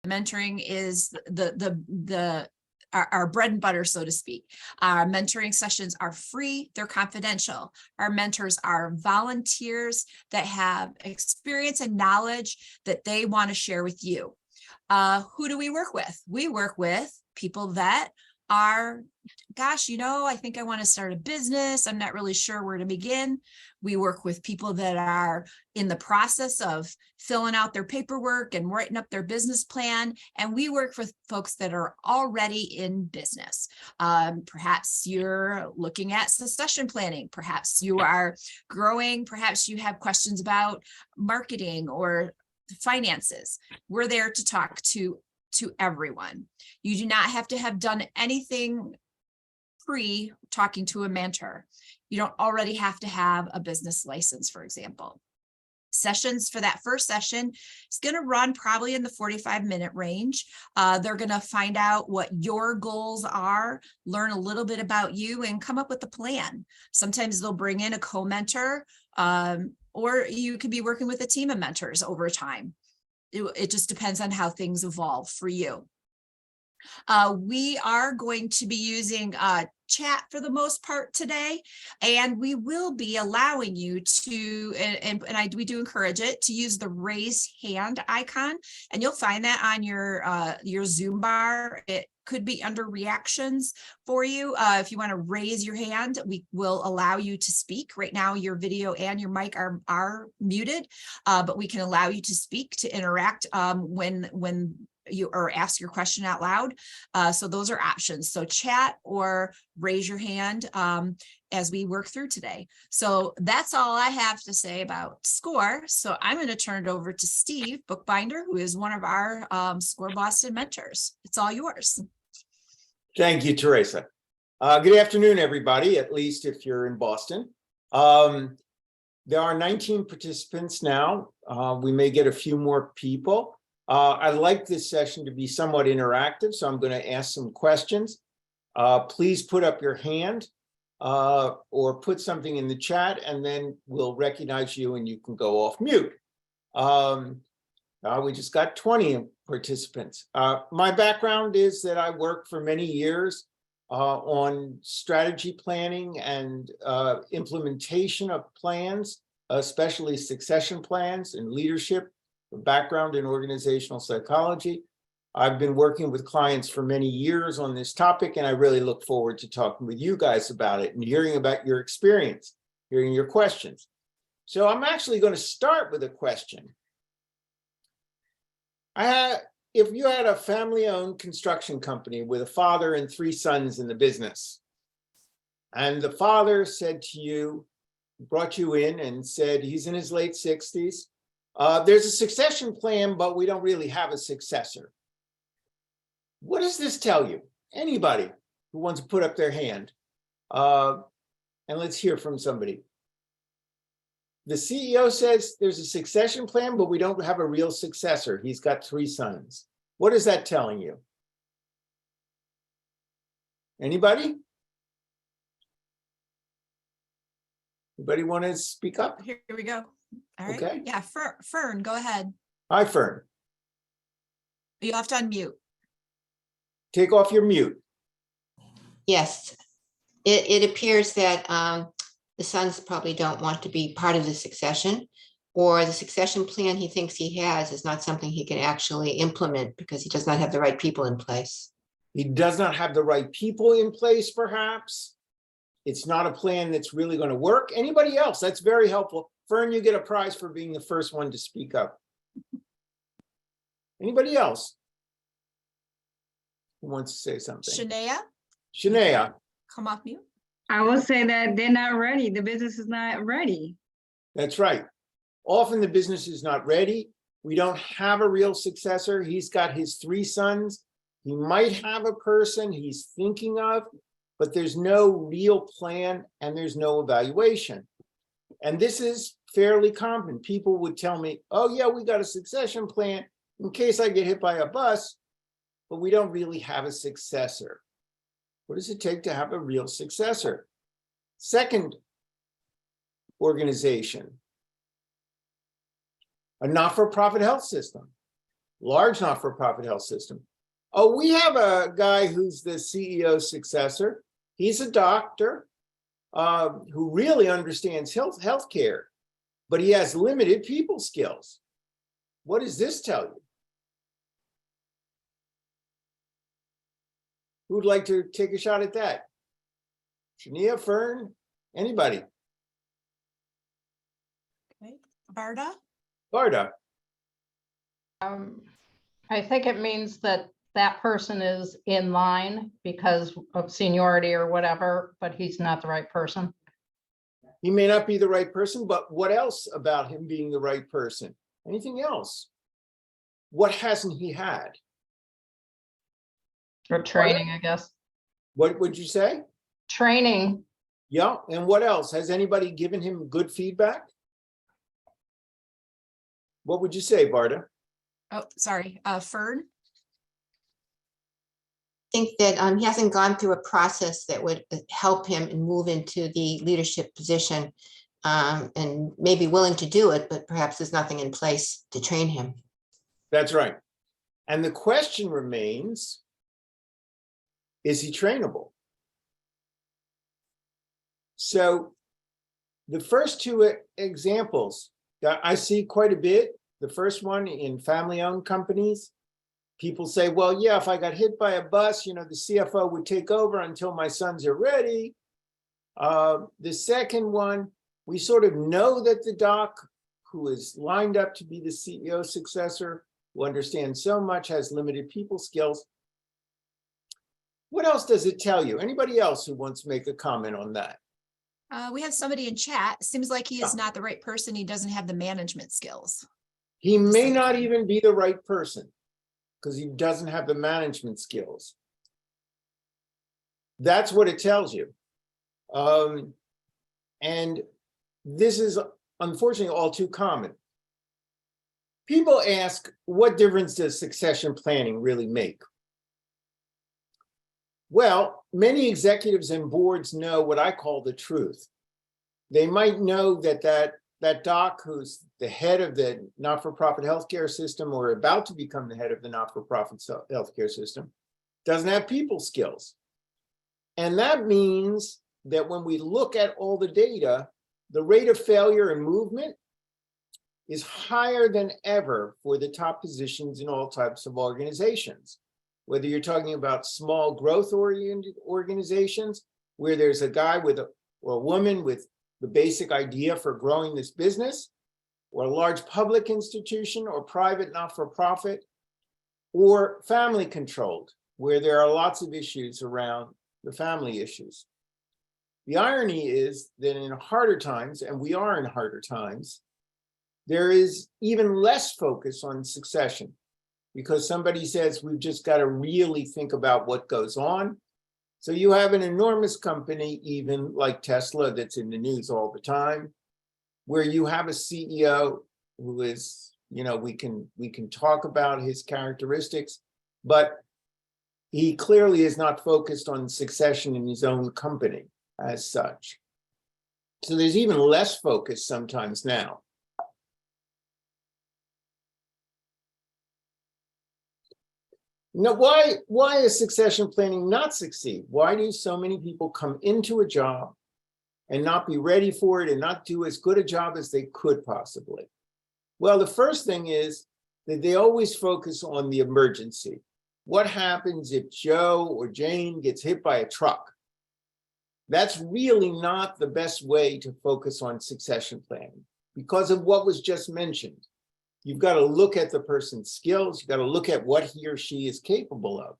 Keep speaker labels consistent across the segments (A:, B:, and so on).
A: Mentoring is our bread and butter, so to speak. Our mentoring sessions are free, they're confidential. Our mentors are volunteers that have experience and knowledge that they want to share with you. Who do we work with? We work with people that are, gosh, I think I want to start a business. I'm not really sure where to begin. We work with people that are in the process of filling out their paperwork and writing up their business plan. And we work with folks that are already in business. Perhaps you're looking at succession planning. Perhaps you are growing. Perhaps you have questions about marketing or finances. We're there to talk to everyone. You do not have to have done anything pre talking to a mentor. You don't already have to have a business license, for example. Sessions for that first session is going to run probably in the 45-minute range. They're going to find out what your goals are, learn a little bit about you, and come up with a plan. Sometimes they'll bring in a co-mentor, or you could be working with a team of mentors over time. It just depends on how things evolve for you. We are going to be using chat for the most part today, and we will be allowing you to, we do encourage it, to use the raise hand icon, and you'll find that on your Zoom bar. It could be under reactions for you. If you want to raise your hand, we will allow you to speak. Right now, your video and your mic are muted, but we can allow you to speak, to interact when you or ask your question out loud. So those are options. So chat or raise your hand as we work through today. So that's all I have to say about SCORE. So I'm going to turn it over to Steve Bookbinder, who is one of our SCORE Boston mentors. It's all yours.
B: Thank you, Teresa. Good afternoon, everybody, at least if you're in Boston. There are 19 participants now. We may get a few more people. I'd like this session to be somewhat interactive, so I'm going to ask some questions. Please put up your hand or put something in the chat, and then we'll recognize you and you can go off mute. We just got 20 participants. My background is that I worked for many years on strategy planning and implementation of plans, especially succession plans and leadership. Background in organizational psychology. I've been working with clients for many years on this topic, and I really look forward to talking with you guys about it and hearing about your experience, hearing your questions. So I'm actually going to start with a question. If you had a family-owned construction company with a father and 3 sons in the business, and the father said to you, brought you in and said he's in his late 60s, there's a succession plan, but we don't really have a successor. What does this tell you? Anybody who wants to put up their hand? And let's hear from somebody. The CEO says there's a succession plan, but we don't have a real successor. He's got 3 sons. What is that telling you? Anybody? Anybody want to speak up?
A: Here we go. All right.
B: Okay.
A: Yeah, Fern, go ahead.
B: Hi, Fern.
A: You have to unmute.
B: Take off your mute.
C: Yes, it appears that the sons probably don't want to be part of the succession, or the succession plan he thinks he has is not something he can actually implement because he does not have the right people in place.
B: He does not have the right people in place, perhaps. It's not a plan that's really going to work. Anybody else? That's very helpful. Fern, you get a prize for being the first one to speak up. Anybody else who wants to say something? Shania.
A: Come off mute.
D: I will say that they're not ready. The business is not ready.
B: That's right. Often the business is not ready. We don't have a real successor. He's got his 3 sons. He might have a person he's thinking of, but there's no real plan and there's no evaluation. And this is fairly common. People would tell me, oh yeah, we got a succession plan in case I get hit by a bus, but we don't really have a successor. What does it take to have a real successor? Second organization, a not-for-profit health system. large not-for-profit health system. Oh, we have a guy who's the CEO successor. He's a doctor who really understands healthcare, but he has limited people skills. What does this tell you? Who'd like to take a shot at that? Shania, Fern, anybody?
A: Okay. Barda?
B: Barda?
E: I think it means that that person is in line because of seniority or whatever, but he's not the right person.
B: He may not be the right person, but what else about him being the right person? Anything else? What hasn't he had?
E: Or training, I guess.
B: What would you say?
E: Training.
B: Yeah, and what else? Has anybody given him good feedback? What would you say, Barda?
A: Oh, sorry, Fern?
C: Think that he hasn't gone through a process that would help him and move into the leadership position, and maybe willing to do it, but perhaps there's nothing in place to train him.
B: That's right. And the question remains, is he trainable? So the first two examples that I see quite a bit, the first one in family-owned companies, people say, well, yeah, if I got hit by a bus, the CFO would take over until my sons are ready. The second one, we sort of know that the doc who is lined up to be the CEO successor, who understands so much, has limited people skills. What else does it tell you? Anybody else who wants to make a comment on that?
A: We have somebody in chat. Seems like he is not the right person. He doesn't have the management skills.
B: He may not even be the right person because he doesn't have the management skills. That's what it tells you. And this is unfortunately all too common. People ask, what difference does succession planning really make? Well, many executives and boards know what I call the truth. They might know that doc who's the head of the not-for-profit healthcare system or about to become the head of the not-for-profit healthcare system doesn't have people skills. And that means that when we look at all the data, the rate of failure and movement is higher than ever for the top positions in all types of organizations. Whether you're talking about small growth-oriented organizations where there's a guy or a woman with the basic idea for growing this business, or a large public institution or private not-for-profit, or family-controlled, where there are lots of issues around the family issues. The irony is that in harder times, and we are in harder times, there is even less focus on succession because somebody says we've just got to really think about what goes on. So you have an enormous company, even like Tesla, that's in the news all the time, where you have a CEO who is, we can talk about his characteristics, but he clearly is not focused on succession in his own company as such. So there's even less focus sometimes now. Now, why is succession planning not succeed? Why do so many people come into a job and not be ready for it and not do as good a job as they could possibly? Well, the first thing is that they always focus on the emergency. What happens if Joe or Jane gets hit by a truck? That's really not the best way to focus on succession planning because of what was just mentioned. You've got to look at the person's skills. You've got to look at what he or she is capable of.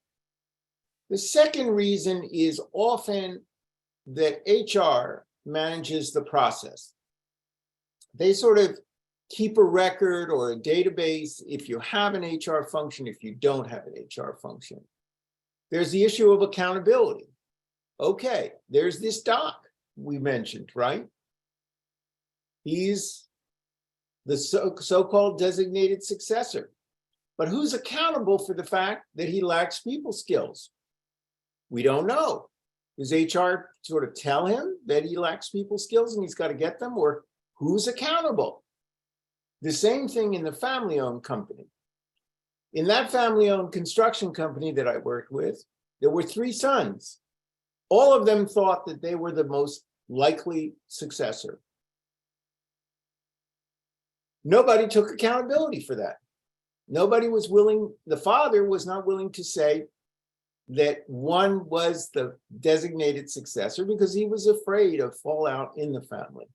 B: The second reason is often that HR manages the process. They sort of keep a record or a database if you have an HR function, if you don't have an HR function. There's the issue of accountability. Okay, there's this doc we mentioned, right? He's the so-called designated successor. But who's accountable for the fact that he lacks people skills? We don't know. Does HR sort of tell him that he lacks people skills and he's got to get them? Or who's accountable? The same thing in the family-owned company. In that family-owned construction company that I worked with, there were 3 sons. All of them thought that they were the most likely successor. Nobody took accountability for that. Nobody was willing, the father was not willing to say that one was the designated successor because he was afraid of fallout in the family.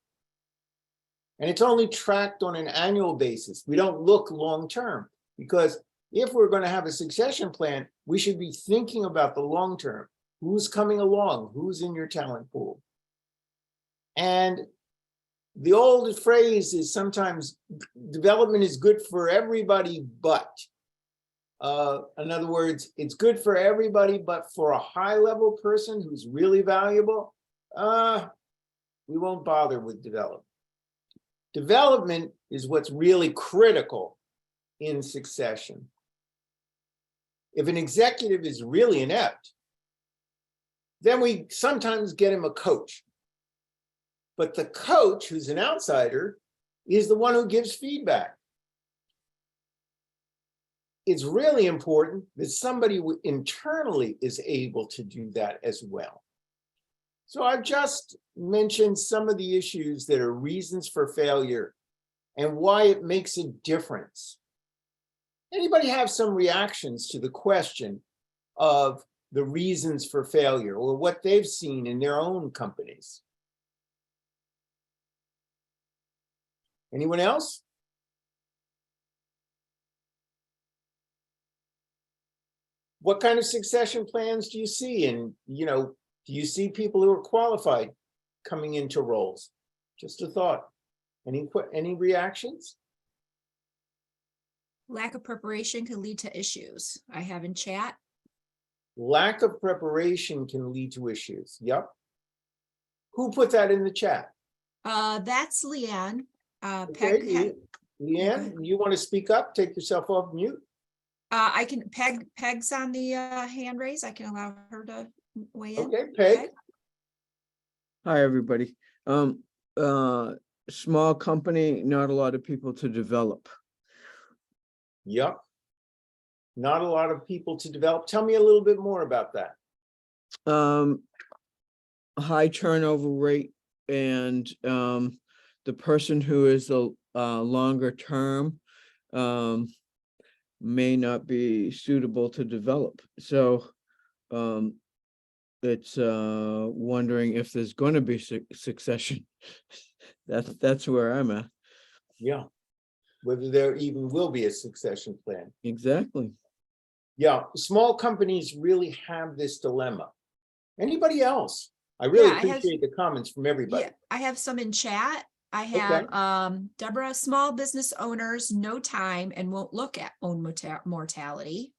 B: And it's only tracked on an annual basis. We don't look long-term, because if we're going to have a succession plan, we should be thinking about the long-term. Who's coming along? Who's in your talent pool? And the old phrase is sometimes development is good for everybody, but in other words, it's good for everybody, but for a high-level person who's really valuable, we won't bother with development. Development is what's really critical in succession. If an executive is really inept, then we sometimes get him a coach. But the coach, who's an outsider, is the one who gives feedback. It's really important that somebody internally is able to do that as well. So I've just mentioned some of the issues that are reasons for failure and why it makes a difference. Anybody have some reactions to the question of the reasons for failure or what they've seen in their own companies? Anyone else? What kind of succession plans do you see? And, do you see people who are qualified coming into roles? Just a thought. Any reactions?
A: Lack of preparation can lead to issues. I have in chat.
B: Lack of preparation can lead to issues. Yep. Who put that in the chat?
A: That's Leanne.
B: Okay, Leanne, you want to speak up? Take yourself off mute.
A: I can, Peg's on the hand raise. I can allow her to weigh in.
B: Okay, Peg.
F: Hi, everybody. Small company, not a lot of people to develop.
B: Yep. Not a lot of people to develop. Tell me a little bit more about that.
F: High turnover rate, and the person who is the longer term may not be suitable to develop. So it's wondering if there's going to be succession. That's where I'm at.
B: Yeah. Whether there even will be a succession plan.
F: Exactly.
B: Yeah, small companies really have this dilemma. Anybody else? I really appreciate the comments from everybody.
A: Yeah, I have some in chat. I have Deborah, small business owners, no time and won't look at own mortality.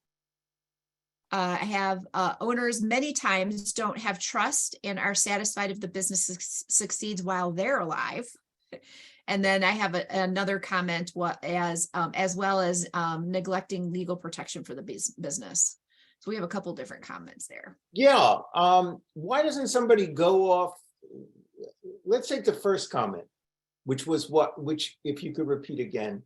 A: I have owners many times don't have trust and are satisfied if the business succeeds while they're alive. And then I have another comment, as well as neglecting legal protection for the business. So we have a couple different comments there.
B: Yeah. Why doesn't somebody go off? Let's take the first comment, which was which, if you could repeat again.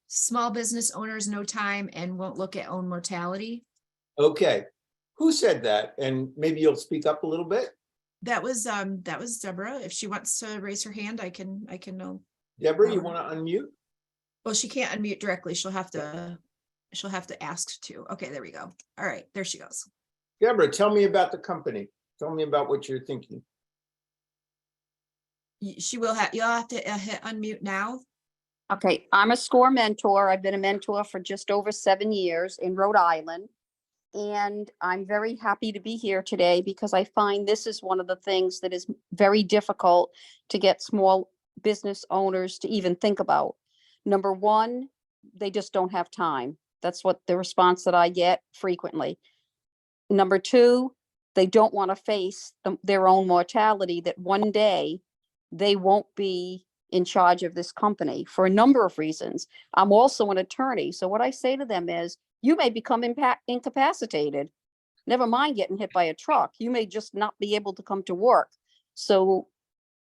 A: Small business owners, no time and won't look at own mortality.
B: Okay. Who said that? And maybe you'll speak up a little bit.
A: That was Deborah. If she wants to raise her hand, I can know.
B: Deborah, you want to unmute?
A: Well, she can't unmute directly. She'll have to ask to. Okay, there we go. All right, there she goes.
B: Deborah, tell me about the company. Tell me about what you're thinking.
A: You'll have to hit unmute now.
G: Okay, I'm a SCORE mentor. I've been a mentor for just over 7 years in Rhode Island. And I'm very happy to be here today because I find this is one of the things that is very difficult to get small business owners to even think about. Number one, they just don't have time. That's what the response that I get frequently. Number two, they don't want to face their own mortality, that one day they won't be in charge of this company for a number of reasons. I'm also an attorney. So what I say to them is, you may become incapacitated. Never mind getting hit by a truck. You may just not be able to come to work. So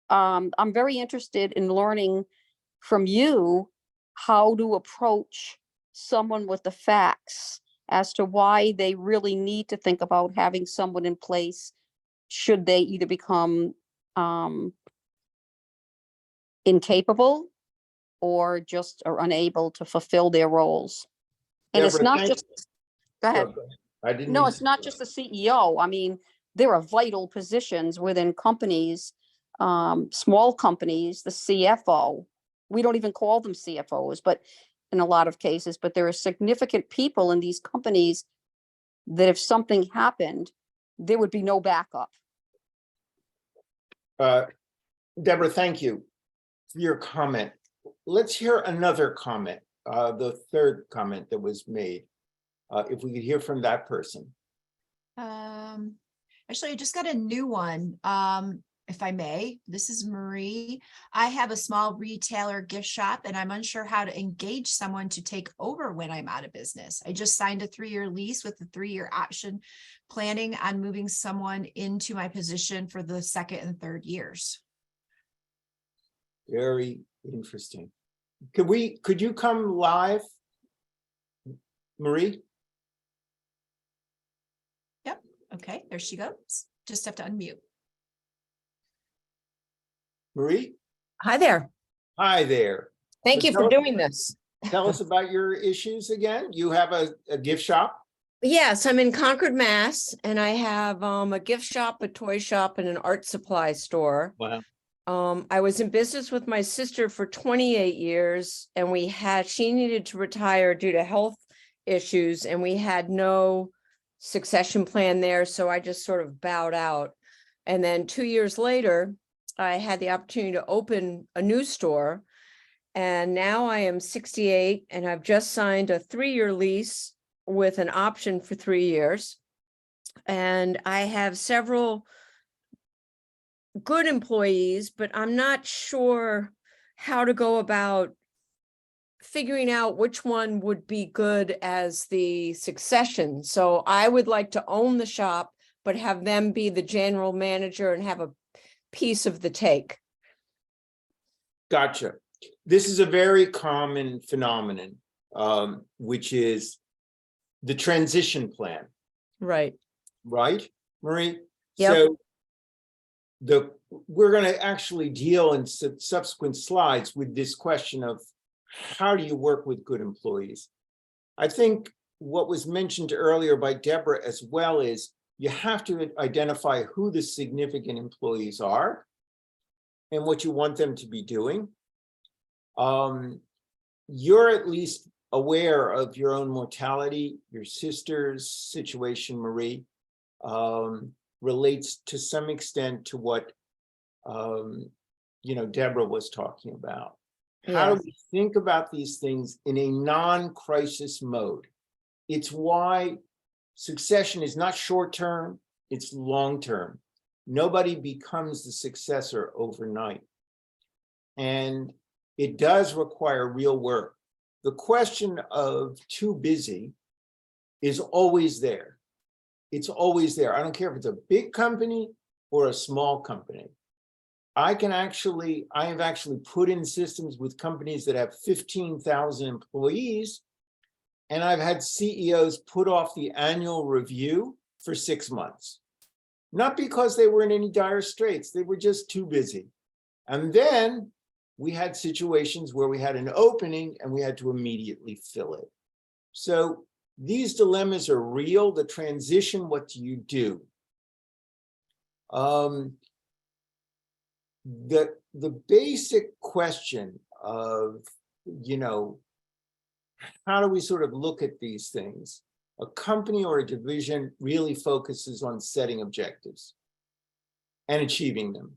G: I'm very interested in learning from you how to approach someone with the facts as to why they really need to think about having someone in place should they either become incapable or just are unable to fulfill their roles. And it's
B: Deborah,
G: not
B: thank-
G: just, go ahead.
B: Go ahead. I didn't
G: No,
B: mean
G: it's
B: to-
G: not just the CEO. I mean, there are vital positions within companies, small companies, the CFO. We don't even call them CFOs, but in a lot of cases, but there are significant people in these companies that if something happened, there would be no backup.
B: Deborah, thank you for your comment. Let's hear another comment, the third comment that was made. If we could hear from that person.
A: Actually, I just got a new one. If I may, this is Marie. I have a small retailer gift shop and I'm unsure how to engage someone to take over when I'm out of business. I just signed a 3-year lease with a 3-year option, planning on moving someone into my position for the 2nd and 3rd years.
B: Very interesting. Could you come live, Marie?
A: Yep. Okay, there she goes. Just have to unmute.
B: Marie?
H: Hi there.
B: Hi there.
H: Thank
B: So
H: you for
B: tell-
H: doing this.
B: Tell us about your issues again. You have a gift shop?
H: Yes, I'm in Concord, Mass, and I have a gift shop, a toy shop, and an art supply store.
B: Wow.
H: I was in business with my sister for 28 years, and she needed to retire due to health issues, and we had no succession plan there, so I just sort of bowed out. And then 2 years later, I had the opportunity to open a new store, and now I am 68, and I've just signed a 3-year lease with an option for 3 years. And I have several good employees, but I'm not sure how to go about figuring out which one would be good as the succession. So I would like to own the shop, but have them be the general manager and have a piece of the take.
B: Gotcha. This is a very common phenomenon, which is the transition plan,
H: Right.
B: right, Marie?
H: Yep.
B: So we're going to actually deal in subsequent slides with this question of how do you work with good employees? I think what was mentioned earlier by Deborah as well is you have to identify who the significant employees are and what you want them to be doing. You're at least aware of your own mortality. Your sister's situation, Marie, relates to some extent to what Deborah was talking about. How do we think about these things in a non-crisis mode? It's why succession is not short-term, it's long-term. Nobody becomes the successor overnight. And it does require real work. The question of too busy is always there. It's always there. I don't care if it's a big company or a small company. I have actually put in systems with companies that have 15,000 employees, and I've had CEOs put off the annual review for 6 months. Not because they were in any dire straits, they were just too busy. And then we had situations where we had an opening and we had to immediately fill it. So these dilemmas are real. The transition, what do you do? The basic question of, how do we sort of look at these things? A company or a division really focuses on setting objectives and achieving them.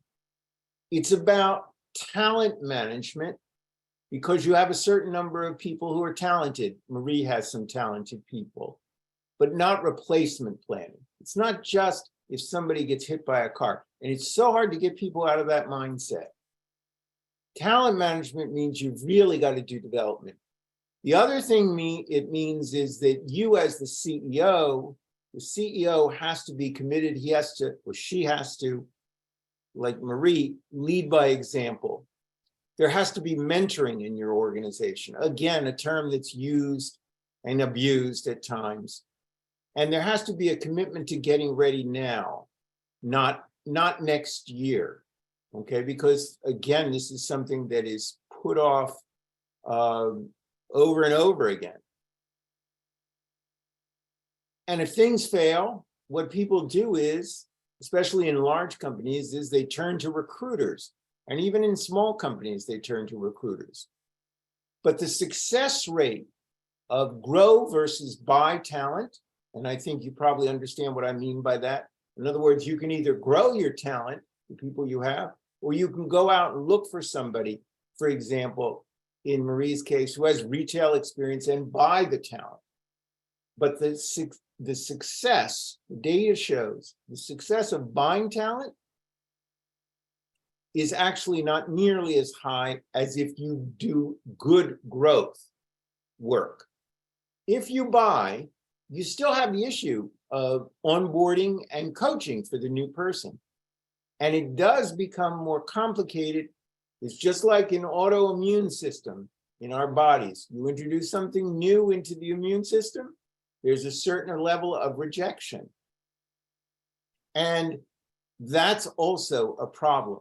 B: It's about talent management because you have a certain number of people who are talented. Marie has some talented people, but not replacement planning. It's not just if somebody gets hit by a car. And it's so hard to get people out of that mindset. Talent management means you've really got to do development. The other thing it means is that you as the CEO has to be committed. He has to, or she has to, like Marie, lead by example. There has to be mentoring in your organization. Again, a term that's used and abused at times. And there has to be a commitment to getting ready now, not next year, okay? Because again, this is something that is put off over and over again. And if things fail, what people do is, especially in large companies, is they turn to recruiters. And even in small companies, they turn to recruiters. But the success rate of grow versus buy talent, and I think you probably understand what I mean by that. In other words, you can either grow your talent, the people you have, or you can go out and look for somebody, for example, in Marie's case, who has retail experience and buy the talent. But the success, the data shows, the success of buying talent is actually not nearly as high as if you do good growth work. If you buy, you still have the issue of onboarding and coaching for the new person. And it does become more complicated. It's just like an autoimmune system in our bodies. You introduce something new into the immune system, there's a certain level of rejection. And that's also a problem.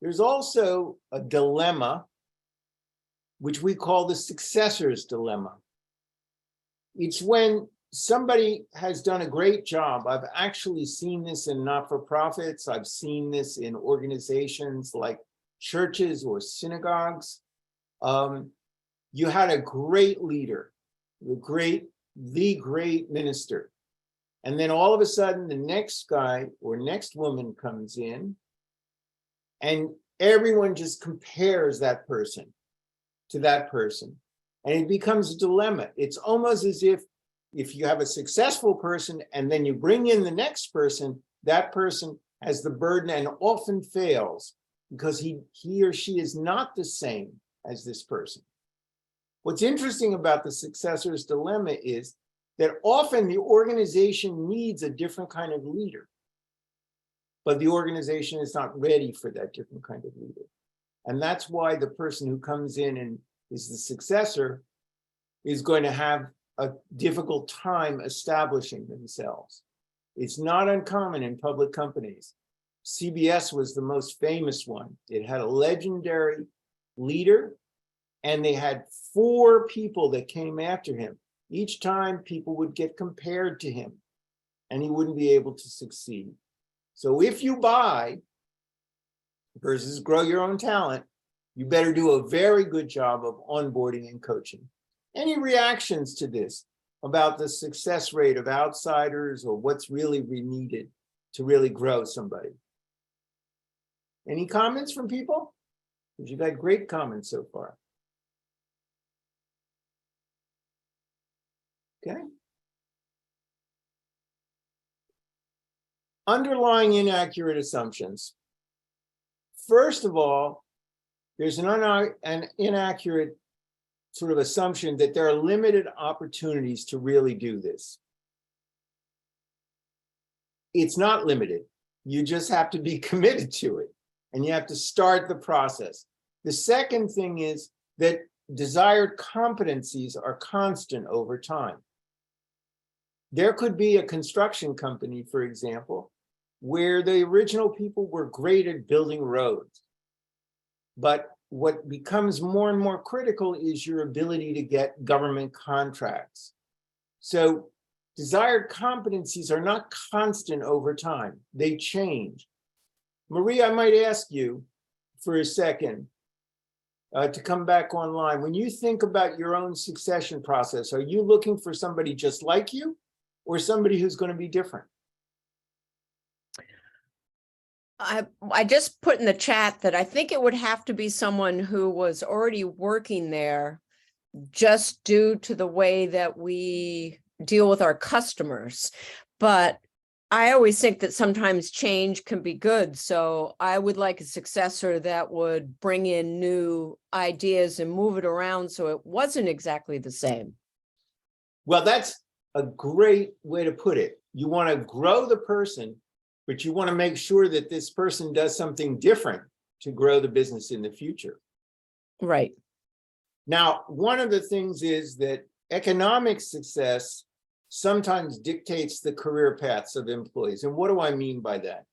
B: There's also a dilemma, which we call the successor's dilemma. It's when somebody has done a great job. I've actually seen this in not-for-profits. I've seen this in organizations like churches or synagogues. You had a great leader, the great minister. And then all of a sudden, the next guy or next woman comes in, and everyone just compares that person to that person. And it becomes a dilemma. It's almost as if you have a successful person and then you bring in the next person, that person has the burden and often fails because he or she is not the same as this person. What's interesting about the successor's dilemma is that often the organization needs a different kind of leader, but the organization is not ready for that different kind of leader. And that's why the person who comes in and is the successor is going to have a difficult time establishing themselves. It's not uncommon in public companies. CBS was the most famous one. It had a legendary leader, and they had 4 people that came after him. Each time people would get compared to him, and he wouldn't be able to succeed. So if you buy versus grow your own talent, you better do a very good job of onboarding and coaching. Any reactions to this about the success rate of outsiders or what's really needed to really grow somebody? Any comments from people? Because you've had great comments so far. Okay. Underlying inaccurate assumptions. First of all, there's an inaccurate sort of assumption that there are limited opportunities to really do this. It's not limited. You just have to be committed to it, and you have to start the process. The second thing is that desired competencies are constant over time. There could be a construction company, for example, where the original people were great at building roads. But what becomes more and more critical is your ability to get government contracts. So desired competencies are not constant over time. They change. Marie, I might ask you for a second to come back online. When you think about your own succession process, are you looking for somebody just like you or somebody who's going to be different?
H: I just put in the chat that I think it would have to be someone who was already working there just due to the way that we deal with our customers. But I always think that sometimes change can be good. So I would like a successor that would bring in new ideas and move it around so it wasn't exactly the same.
B: Well, that's a great way to put it. You want to grow the person, but you want to make sure that this person does something different to grow the business in the future.
H: Right.
B: Now, one of the things is that economic success sometimes dictates the career paths of employees. And what do I mean by that?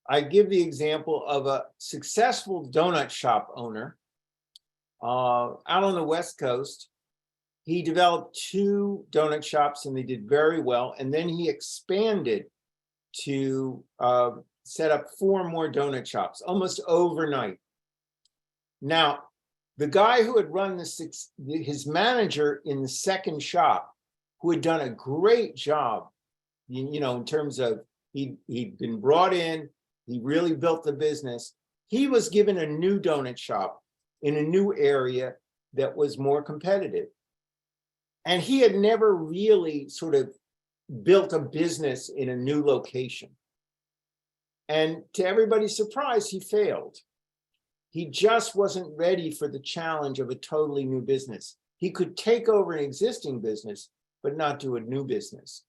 B: I give the example of a successful donut shop owner out on the West Coast. He developed 2 donut shops and they did very well. And then he expanded to set up 4 more donut shops almost overnight. Now, the guy who had run his manager in the second shop, who had done a great job, you know, in terms of he'd been brought in, he really built the business. He was given a new donut shop in a new area that was more competitive. And he had never really sort of built a business in a new location. And to everybody's surprise, he failed. He just wasn't ready for the challenge of a totally new business. He could take over an existing business, but not do a new business.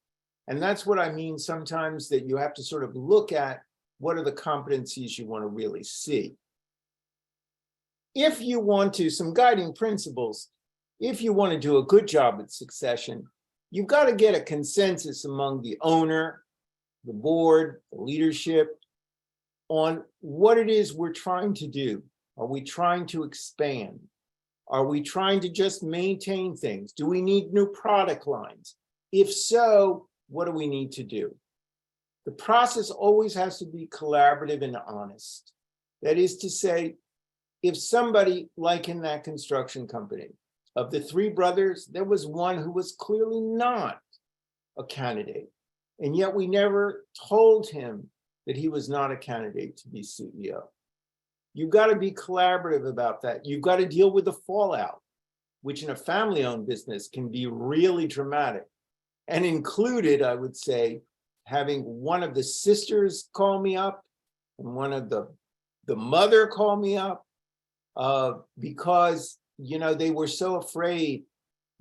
B: And that's what I mean sometimes, that you have to sort of look at what are the competencies you want to really see. If you want to, some guiding principles, if you want to do a good job at succession, you've got to get a consensus among the owner, the board, the leadership, on what it is we're trying to do. Are we trying to expand? Are we trying to just maintain things? Do we need new product lines? If so, what do we need to do? The process always has to be collaborative and honest. That is to say, if somebody, like in that construction company, of the 3 brothers, there was one who was clearly not a candidate. And yet we never told him that he was not a candidate to be CEO. You've got to be collaborative about that. You've got to deal with the fallout, which in a family-owned business can be really dramatic. And included, I would say, having one of the sisters call me up and one of the mother call me up because, you know, they were so afraid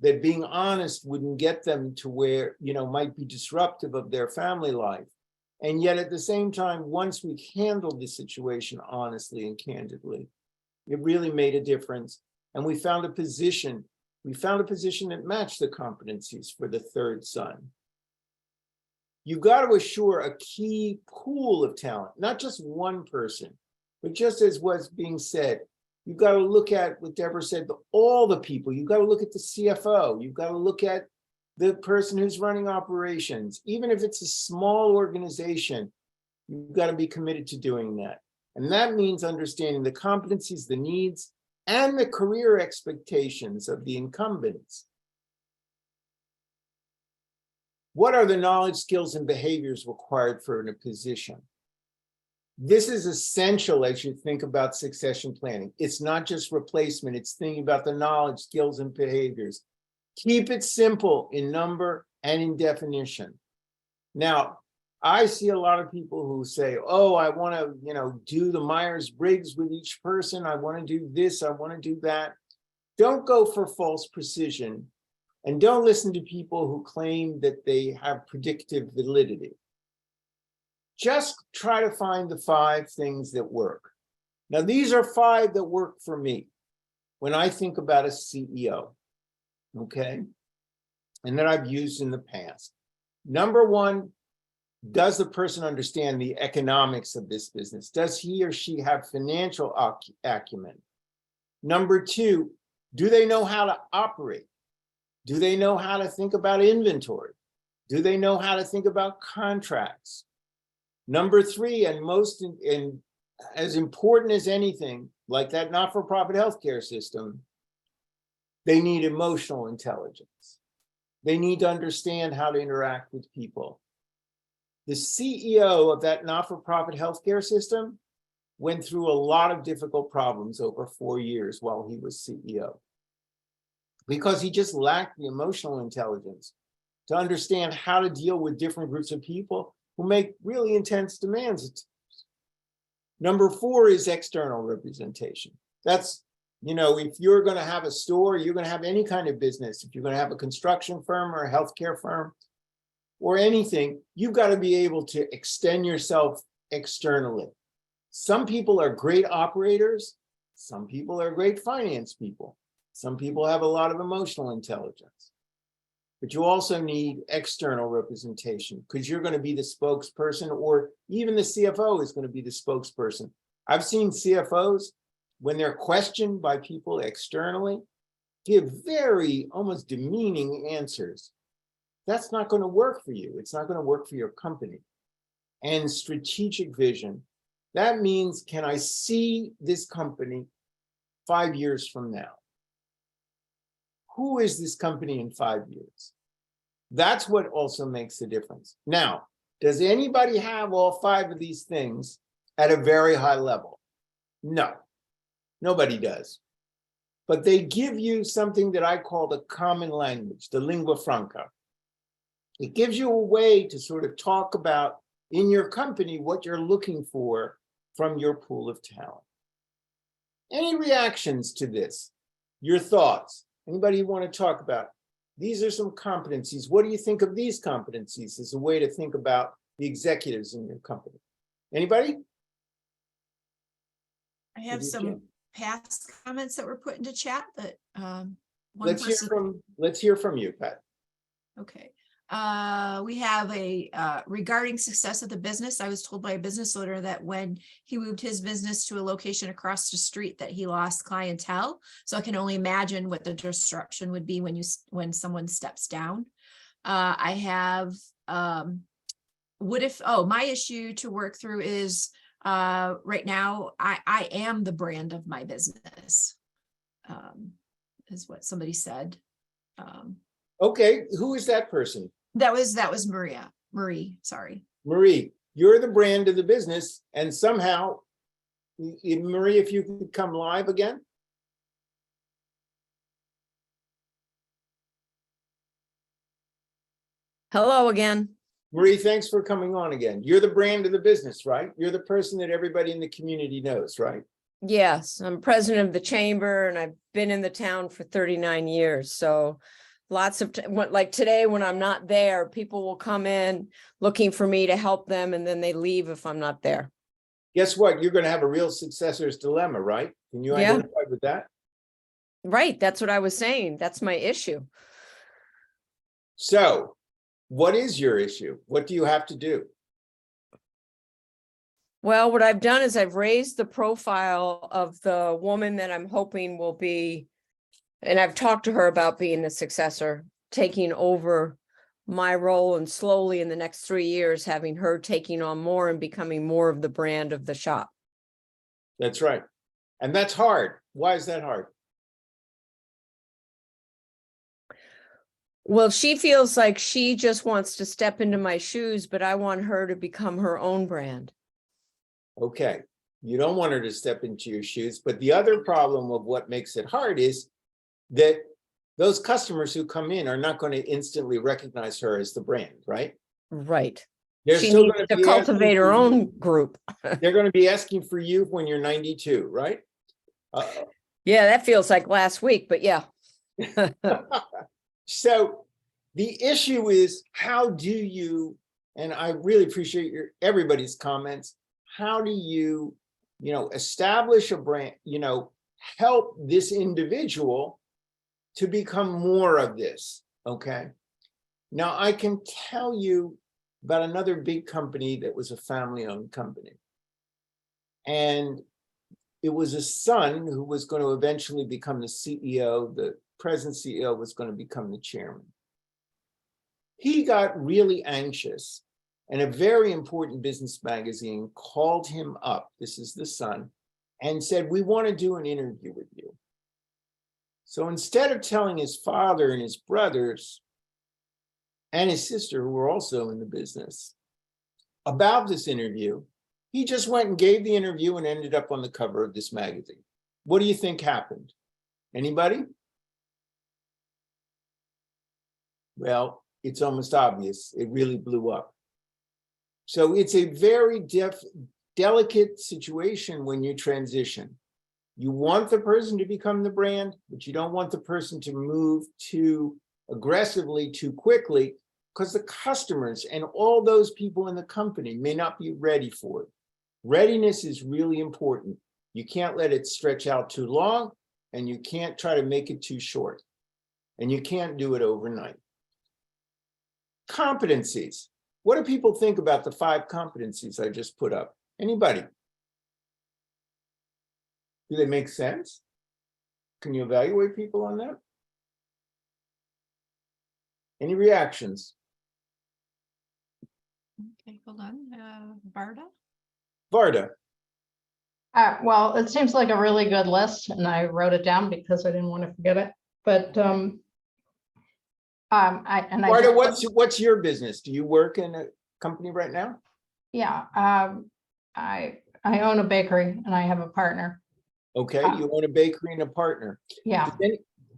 B: that being honest wouldn't get them to where, you know, might be disruptive of their family life. And yet at the same time, once we handled the situation honestly and candidly, it really made a difference. And we found a position that matched the competencies for the 3rd son. You've got to assure a key pool of talent, not just one person, but just as was being said, you've got to look at what Deborah said, all the people. You've got to look at the CFO. You've got to look at the person who's running operations. Even if it's a small organization, you've got to be committed to doing that. And that means understanding the competencies, the needs, and the career expectations of the incumbents. What are the knowledge, skills, and behaviors required for a position? This is essential as you think about succession planning. It's not just replacement, it's thinking about the knowledge, skills, and behaviors. Keep it simple in number and in definition. Now, I see a lot of people who say, oh, I want to, you know, do the Myers-Briggs with each person. I want to do this, I want to do that. Don't go for false precision, and don't listen to people who claim that they have predictive validity. Just try to find the 5 things that work. Now, these are 5 that work for me when I think about a CEO, okay? And that I've used in the past. Number 1, does the person understand the economics of this business? Does he or she have financial acumen? Number 2, do they know how to operate? Do they know how to think about inventory? Do they know how to think about contracts? Number 3, and as important as anything, like that not-for-profit healthcare system, they need emotional intelligence. They need to understand how to interact with people. The CEO of that not-for-profit healthcare system went through a lot of difficult problems over 4 years while he was CEO, because he just lacked the emotional intelligence to understand how to deal with different groups of people who make really intense demands. Number 4 is external representation. That's, you know, if you're going to have a store, you're going to have any kind of business, if you're going to have a construction firm or a healthcare firm or anything, you've got to be able to extend yourself externally. Some people are great operators. Some people are great finance people. Some people have a lot of emotional intelligence. but you also need external representation because you're going to be the spokesperson, or even the CFO is going to be the spokesperson. I've seen CFOs, when they're questioned by people externally, give very almost demeaning answers. That's not going to work for you. It's not going to work for your company. And strategic vision, that means, can I see this company 5 years from now? Who is this company in 5 years? That's what also makes a difference. Now, does anybody have all 5 of these things at a very high level? No, nobody does. But they give you something that I call the common language, the lingua franca. It gives you a way to sort of talk about in your company what you're looking for from your pool of talent. Any reactions to this? Your thoughts? Anybody you want to talk about? These are some competencies. What do you think of these competencies as a way to think about the executives in your company? Anybody?
A: I have some past comments that were put into chat that
B: Let's hear from you, Pat.
A: Okay. We have a regarding success of the business. I was told by a business owner that when he moved his business to a location across the street that he lost clientele. So I can only imagine what the disruption would be when someone steps down. I have my issue to work through is right now I am the brand of my business, is what somebody said.
B: Okay, who is that person?
A: That was Marie, sorry.
B: Marie, you're the brand of the business, and somehow, Marie, if you could come live again.
H: Hello again.
B: Marie, thanks for coming on again. You're the brand of the business, right? You're the person that everybody in the community knows, right?
H: Yes, I'm president of the chamber and I've been in the town for 39 years. So lots of, like today when I'm not there, people will come in looking for me to help them and then they leave if I'm not there.
B: Guess what? You're going to have a real successor's dilemma, right? Can you
H: Yeah.
B: identify with that?
H: Right, that's what I was saying. That's my issue.
B: So, what is your issue? What do you have to do?
H: Well, what I've done is I've raised the profile of the woman that I'm hoping will be, and I've talked to her about being the successor, taking over my role, and slowly in the next 3 years, having her taking on more and becoming more of the brand of the shop.
B: That's right. And that's hard. Why is that hard?
H: Well, she feels like she just wants to step into my shoes, but I want her to become her own brand.
B: Okay. You don't want her to step into your shoes. But the other problem of what makes it hard is that those customers who come in are not going to instantly recognize her as the brand, right?
H: Right.
B: They're
H: She
B: still
H: needs
B: going
H: to
B: be
H: cultivate her own group.
B: They're going to be asking for you when you're 92, right?
H: Yeah, that feels like last week, but yeah.
B: So the issue is, how do you, and I really appreciate everybody's comments, how do you, establish a brand, help this individual to become more of this, okay? Now, I can tell you about another big company that was a family-owned company. And it was a son who was going to eventually become the CEO. The present CEO was going to become the chairman. He got really anxious, and a very important business magazine called him up, this is the son, and said, "We want to do an interview with you." So instead of telling his father and his brothers and his sister, who were also in the business, about this interview, he just went and gave the interview and ended up on the cover of this magazine. What do you think happened? Anybody? Well, it's almost obvious. It really blew up. So it's a very delicate situation when you transition. You want the person to become the brand, but you don't want the person to move too aggressively, too quickly, because the customers and all those people in the company may not be ready for it. Readiness is really important. You can't let it stretch out too long, and you can't try to make it too short. And you can't do it overnight. competencies. What do people think about the 5 competencies I just put up? Anybody? Do they make sense? Can you evaluate people on that? Any reactions?
A: Okay, hold on, Barda?
B: Varda?
E: Well, it seems like a really good list, and I wrote it down because I didn't want to forget it, but,
B: Varda, what's your business? Do you work in a company right now?
E: Yeah, I own a bakery and I have a partner.
B: Okay, you own a bakery and a partner.
E: Yeah,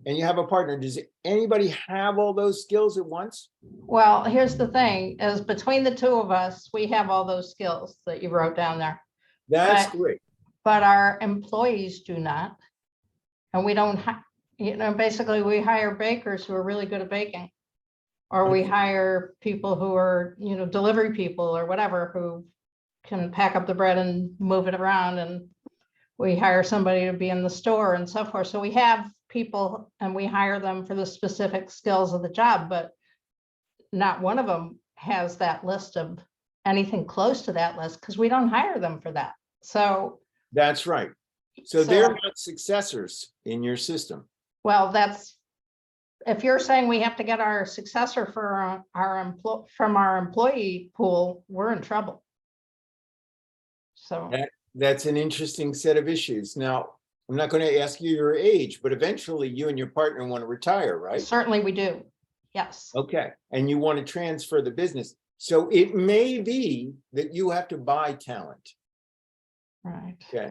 B: And you have a partner. Does anybody have all those skills at once?
E: well, here's the thing, is between the 2 of us, we have all those skills that you wrote down there.
B: That's
E: But-
B: great.
E: But our employees do not. And we don't, basically we hire bakers who are really good at baking. Or we
B: Okay.
E: hire people who are, delivery people or whatever, who can pack up the bread and move it around. And we hire somebody to be in the store and so forth. So we have people and we hire them for the specific skills of the job, but not one of them has that list of anything close to that list because we don't hire them for that. So,
B: That's right. So they're not successors in your system.
E: well, if you're saying we have to get our successor for from our employee pool, we're in trouble. So,
B: That's an interesting set of issues. Now, I'm not going to ask you your age, but eventually you and your partner want to retire, right?
E: certainly we do. Yes.
B: Okay, and you want to transfer the business. So it may be that you have to buy talent.
E: Right.
B: Okay.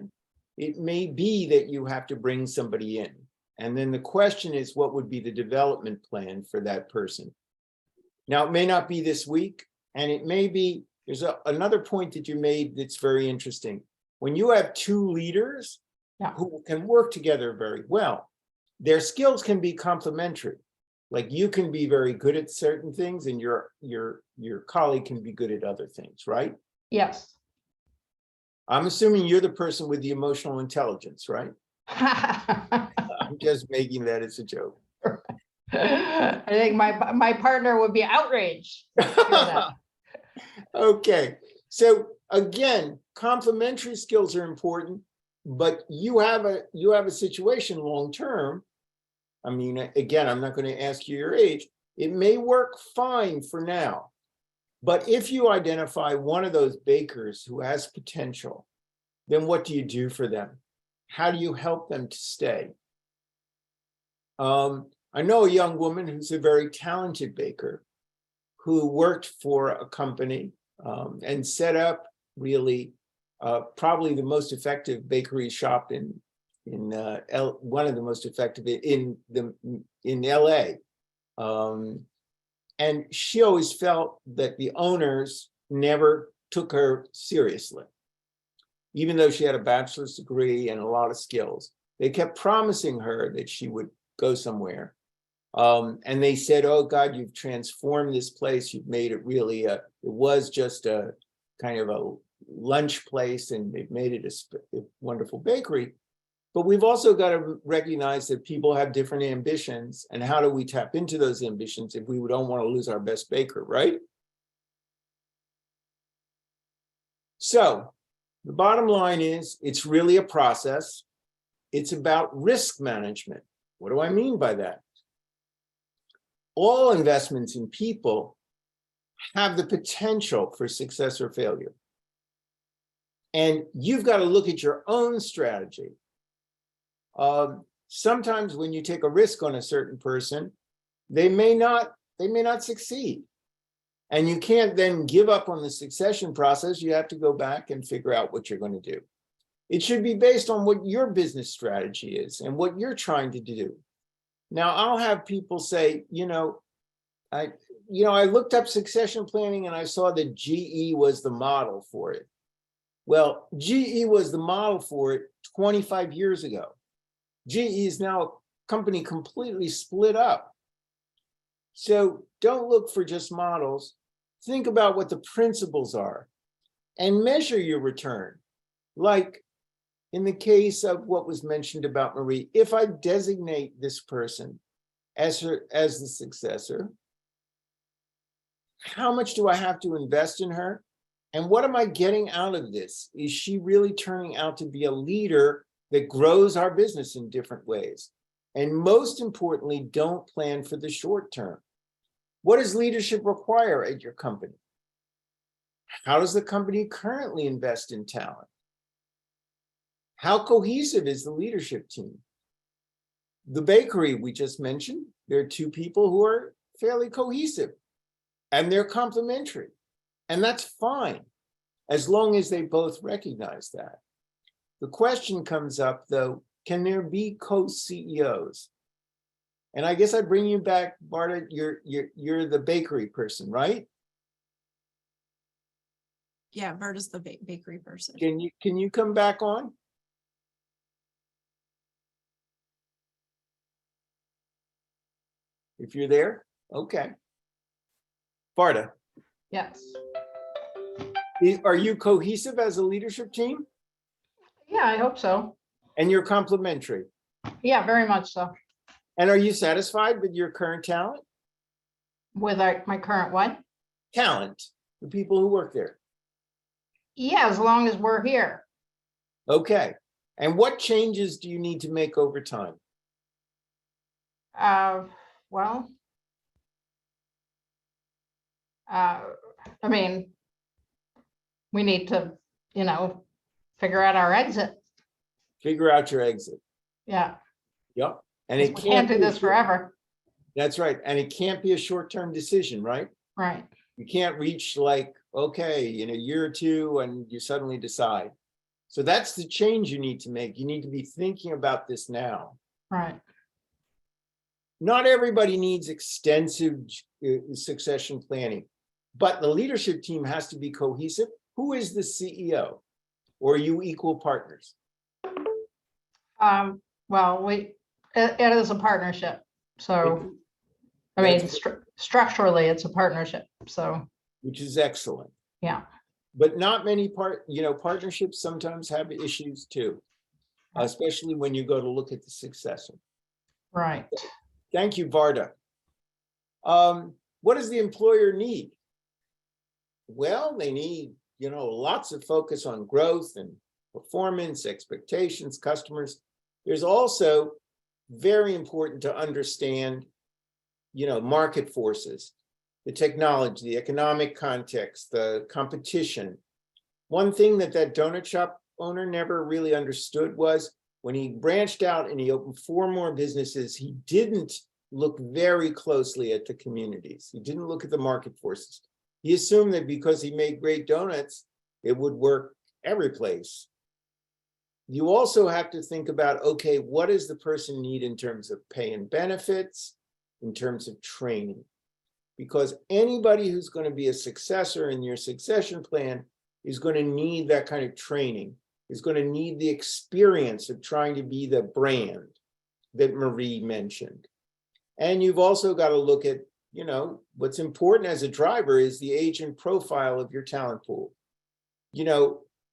B: It may be that you have to bring somebody in. And then the question is, what would be the development plan for that person? Now, it may not be this week, and it may be, there's another point that you made that's very interesting. When you have 2 leaders
E: Yeah.
B: who can work together very well, their skills can be complementary. Like you can be very good at certain things and your colleague can be good at other things, right?
E: Yes.
B: I'm assuming you're the person with the emotional intelligence, right? I'm just making that as a joke.
E: I think my partner would be outraged. to hear that.
B: Okay, so again, complementary skills are important, but you have a situation long-term. I mean, again, I'm not going to ask you your age. It may work fine for now, but if you identify one of those bakers who has potential, then what do you do for them? How do you help them to stay? I know a young woman who's a very talented baker who worked for a company and set up really probably the most effective bakery shop in one of the most effective in LA. And she always felt that the owners never took her seriously. Even though she had a bachelor's degree and a lot of skills, they kept promising her that she would go somewhere. And they said, oh God, you've transformed this place. You've made it really, it was just a kind of a lunch place and they've made it a wonderful bakery. But we've also got to recognize that people have different ambitions, and how do we tap into those ambitions if we don't want to lose our best baker, right? So the bottom line is it's really a process. It's about risk management. What do I mean by that? All investments in people have the potential for success or failure. And you've got to look at your own strategy. Sometimes when you take a risk on a certain person, they may not succeed. And you can't then give up on the succession process. You have to go back and figure out what you're going to do. It should be based on what your business strategy is and what you're trying to do. Now, I'll have people say, I looked up succession planning and I saw that GE was the model for it. Well, GE was the model for it 25 years ago. GE is now a company completely split up. So don't look for just models. Think about what the principles are and measure your return. Like in the case of what was mentioned about Marie, if I designate this person as the successor, How much do I have to invest in her? And what am I getting out of this? Is she really turning out to be a leader that grows our business in different ways? And most importantly, don't plan for the short term. What does leadership require at your company? How does the company currently invest in talent? How cohesive is the leadership team? The bakery we just mentioned, there are two people who are fairly cohesive and they're complementary. And that's fine, as long as they both recognize that. The question comes up though, can there be co-CEOs? And I guess I bring you back, Barta, you're the bakery person, right?
A: Yeah, Berta's the bakery person.
B: Can you come back on? If you're there, okay. Barta,
E: Yes.
B: are you cohesive as a leadership team?
E: Yeah, I hope so.
B: And you're complementary?
E: Yeah, very much so.
B: And are you satisfied with your current talent?
E: With my current what?
B: Talent, the people who work there.
E: Yeah, as long as we're here.
B: Okay. And what changes do you need to make over time?
E: Well, I mean, we need to, figure out our exit.
B: Figure out your exit.
E: Yeah,
B: Yep. And
E: 'cause
B: it
E: we can't do
B: be
E: this forever.
B: That's right. And it can't be a short-term decision, right?
E: Right,
B: You can't reach like, okay, in a year or two and you suddenly decide. So that's the change you need to make. You need to be thinking about this now.
E: right.
B: Not everybody needs extensive succession planning, but the leadership team has to be cohesive. Who is the CEO? Or are you equal partners?
E: Well, it is a partnership. So, I mean,
B: That's-
E: structurally, it's a partnership. So,
B: Which is excellent.
E: yeah,
B: But not many partnerships sometimes have issues too, especially when you go to look at the successor.
E: right.
B: Thank you, Varda. What does the employer need? Well, they need, lots of focus on growth and performance, expectations, customers. There's also very important to understand, market forces, the technology, the economic context, the competition. One thing that donut shop owner never really understood was when he branched out and he opened 4 more businesses, he didn't look very closely at the communities. He didn't look at the market forces. He assumed that because he made great donuts, it would work every place. You also have to think about, okay, what does the person need in terms of pay and benefits, in terms of training? Because anybody who's going to be a successor in your succession plan is going to need that kind of training, is going to need the experience of trying to be the brand that Marie mentioned. And you've also got to look at, what's important as a driver is the age and profile of your talent pool.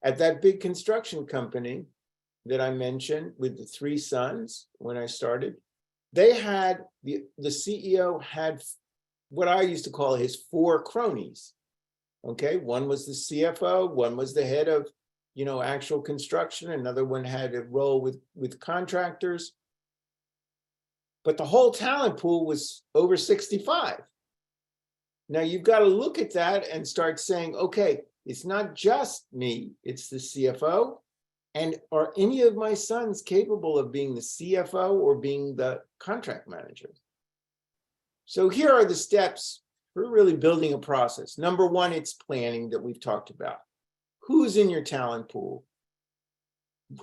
B: At that big construction company that I mentioned with the 3 sons when I started, they had, the CEO had what I used to call his 4 cronies. Okay, one was the CFO, one was the head of, actual construction, another one had a role with contractors. But the whole talent pool was over 65. Now you've got to look at that and start saying, okay, it's not just me, it's the CFO. And are any of my sons capable of being the CFO or being the contract manager? So here are the steps for really building a process. Number 1, it's planning that we've talked about. Who's in your talent pool?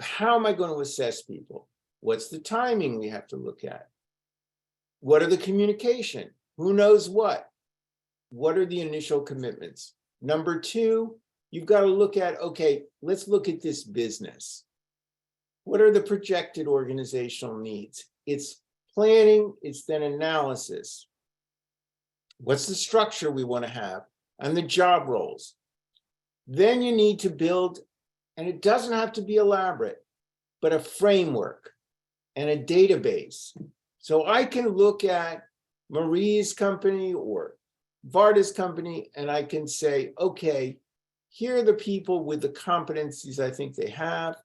B: How am I going to assess people? What's the timing we have to look at? What are the communication? Who knows what? What are the initial commitments? Number 2, you've got to look at, okay, let's look at this business. What are the projected organizational needs? It's planning, it's then analysis. What's the structure we want to have and the job roles? Then you need to build, and it doesn't have to be elaborate, but a framework and a database. So I can look at Marie's company or Varda's company and I can say, okay, here are the people with the competencies I think they have.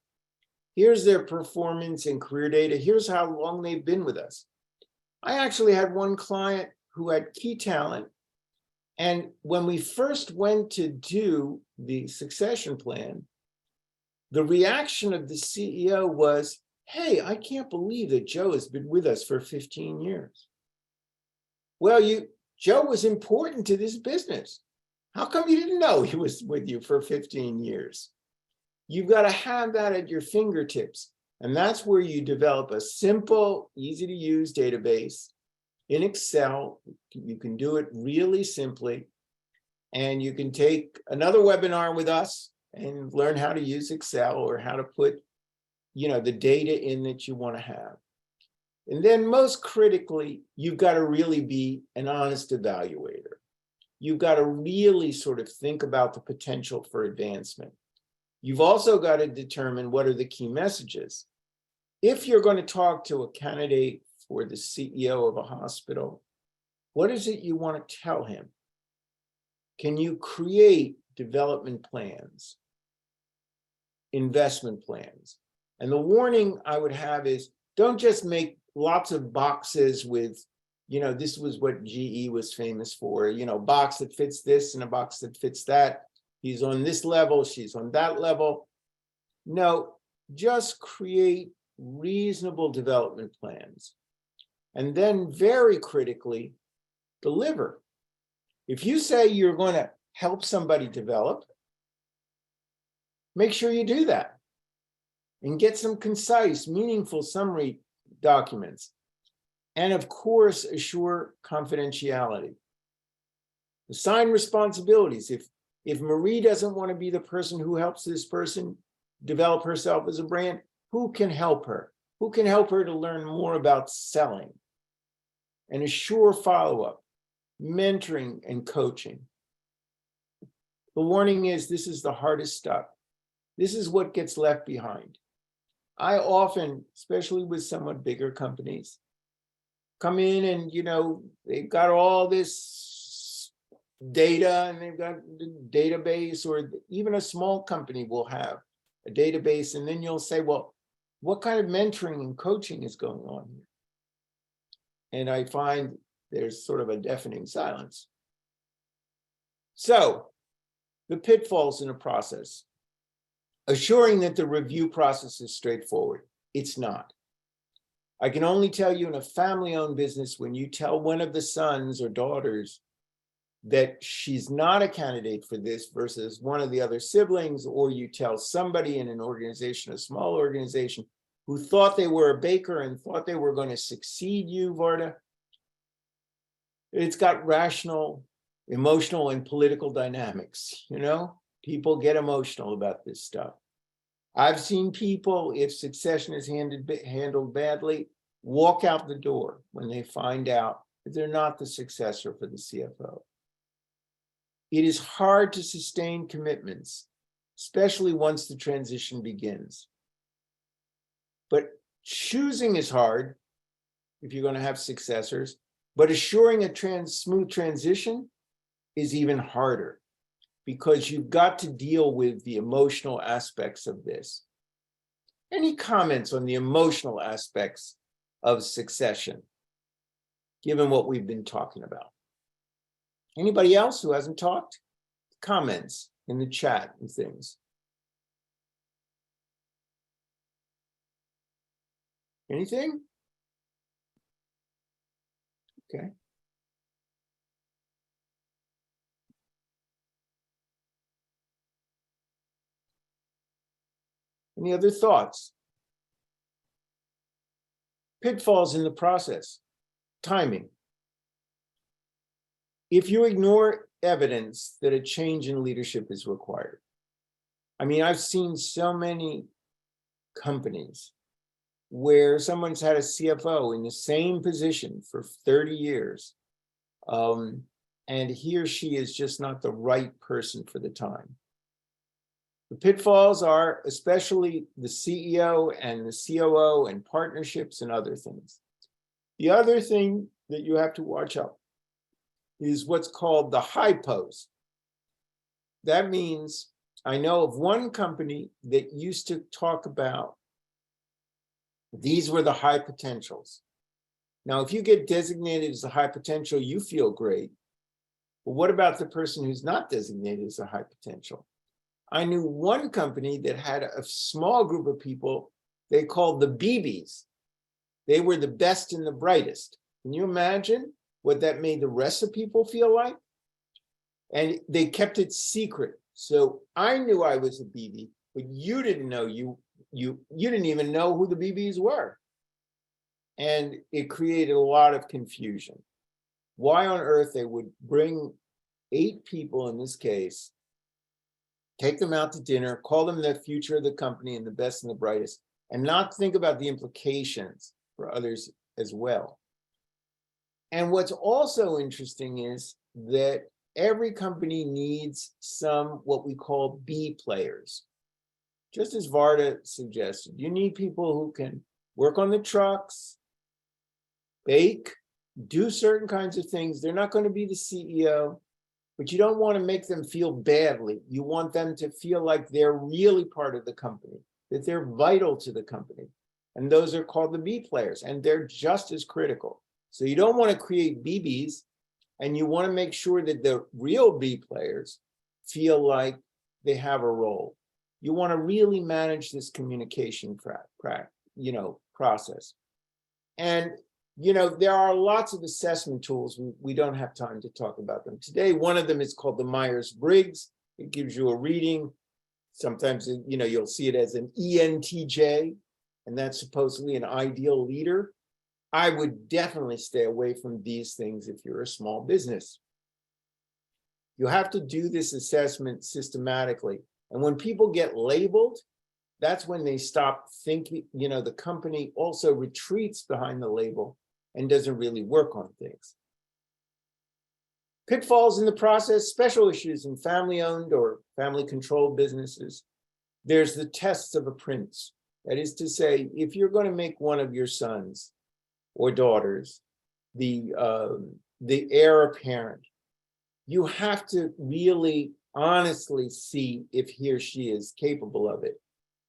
B: Here's their performance and career data. Here's how long they've been with us. I actually had one client who had key talent. And when we first went to do the succession plan, the reaction of the CEO was, hey, I can't believe that Joe has been with us for 15 years. Well, Joe was important to this business. How come you didn't know he was with you for 15 years? You've got to have that at your fingertips. And that's where you develop a simple, easy to use database in Excel. You can do it really simply. And you can take another webinar with us and learn how to use Excel or how to put, the data in that you want to have. And then most critically, you've got to really be an honest evaluator. You've got to really sort of think about the potential for advancement. You've also got to determine what are the key messages. If you're going to talk to a candidate for the CEO of a hospital, what is it you want to tell him? Can you create development plans, investment plans? And the warning I would have is, don't just make lots of boxes with, this was what GE was famous for, box that fits this and a box that fits that. He's on this level, she's on that level. No, just create reasonable development plans. And then very critically, deliver. If you say you're going to help somebody develop, make sure you do that and get some concise, meaningful summary documents. And of course, assure confidentiality. Assign responsibilities. If Marie doesn't want to be the person who helps this person develop herself as a brand, who can help her? Who can help her to learn more about selling? And assure follow-up, mentoring, and coaching. The warning is, this is the hardest stuff. This is what gets left behind. I often, especially with somewhat bigger companies, come in and, they've got all this data and they've got the database, or even a small company will have a database. And then you'll say, well, what kind of mentoring and coaching is going on here? And I find there's sort of a deafening silence. So the pitfalls in a process. Assuring that the review process is straightforward. It's not. I can only tell you, in a family-owned business, when you tell one of the sons or daughters that she's not a candidate for this versus one of the other siblings, or you tell somebody in an organization, a small organization, who thought they were a baker and thought they were going to succeed you, Varda, it's got rational, emotional, and political dynamics, People get emotional about this stuff. I've seen people, if succession is handled badly, walk out the door when they find out that they're not the successor for the CFO. It is hard to sustain commitments, especially once the transition begins. But choosing is hard if you're going to have successors, but assuring a smooth transition is even harder, because you've got to deal with the emotional aspects of this. Any comments on the emotional aspects of succession, given what we've been talking about? Anybody else who hasn't talked? Comments in the chat and things. Anything? Okay. Any other thoughts? Pitfalls in the process. Timing. If you ignore evidence that a change in leadership is required. I mean, I've seen so many companies where someone's had a CFO in the same position for 30 years, and he or she is just not the right person for the time. The pitfalls are especially the CEO and the COO and partnerships and other things. The other thing that you have to watch out is what's called the high post. That means I know of one company that used to talk about these were the high potentials. Now, if you get designated as a high potential, you feel great. But what about the person who's not designated as a high potential? I knew one company that had a small group of people they called the BBs. They were the best and the brightest. Can you imagine what that made the rest of people feel like? And they kept it secret. So I knew I was a BB, but you didn't know you didn't even know who the BBs were. And it created a lot of confusion. Why on earth they would bring 8 people in this case, take them out to dinner, call them the future of the company and the best and the brightest, and not think about the implications for others as well. And what's also interesting is that every company needs some what we call B players. Just as Varda suggested, you need people who can work on the trucks, bake, do certain kinds of things. They're not going to be the CEO, but you don't want to make them feel badly. You want them to feel like they're really part of the company, that they're vital to the company. And those are called the B players, and they're just as critical. So you don't want to create BBs, and you want to make sure that the real B players feel like they have a role. You want to really manage this communication process. And there are lots of assessment tools. We don't have time to talk about them today. One of them is called the Myers-Briggs. It gives you a reading. Sometimes, you'll see it as an ENTJ, and that's supposedly an ideal leader. I would definitely stay away from these things if you're a small business. You have to do this assessment systematically. And when people get labeled, that's when they stop thinking, the company also retreats behind the label and doesn't really work on things. Pitfalls in the process, special issues in family-owned or family-controlled businesses. There's the tests of a prince. That is to say, if you're going to make one of your sons or daughters the heir apparent, you have to really honestly see if he or she is capable of it.